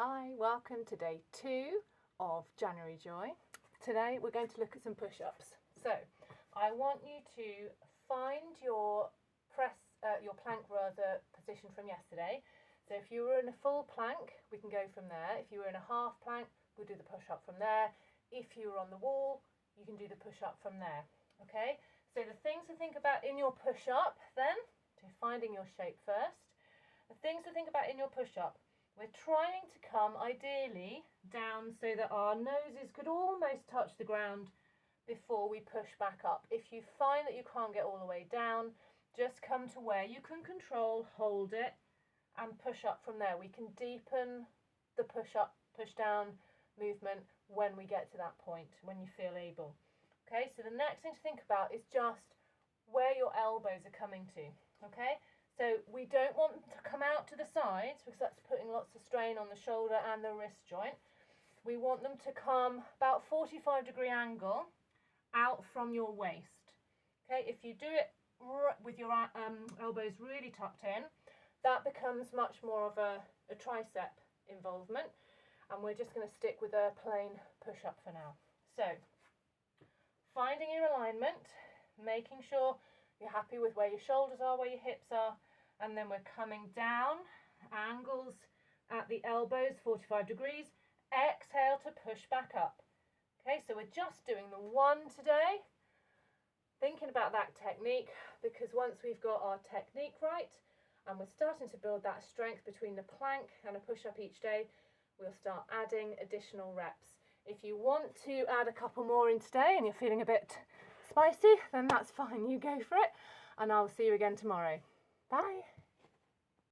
Hi, welcome to day 2 of January Joy. Today we're going to look at some push-ups. So I want you to find your plank position from yesterday. So if you were in a full plank, we can go from there. If you were in a half plank, we'll do the push-up from there. If you were on the wall, you can do the push-up from there. Okay, so the things to think about in your push-up then, so finding your shape first. The things to think about in your push-up. We're trying to come ideally down so that our noses could almost touch the ground before we push back up. If you find that you can't get all the way down, just come to where you can control, hold it, and push up from there. We can deepen the push-up, push-down movement when we get to that point, when you feel able. Okay, so the next thing to think about is just where your elbows are coming to, okay? So we don't want them to come out to the sides because that's putting lots of strain on the shoulder and the wrist joint. We want them to come about 45-degree angle out from your waist. Okay, if you do it with your elbows really tucked in, that becomes much more of a tricep involvement, and we're just going to stick with a plain push-up for now. So finding your alignment, making sure you're happy with where your shoulders are, where your hips are, and then we're coming down, angles at the elbows, 45 degrees. Exhale to push back up. Okay, so we're just doing the one today. Thinking about that technique, because once we've got our technique right, and we're starting to build that strength between the plank and a push-up each day, we'll start adding additional reps. If you want to add a couple more in today and you're feeling a bit spicy, then that's fine, you go for it, and I'll see you again tomorrow. Bye.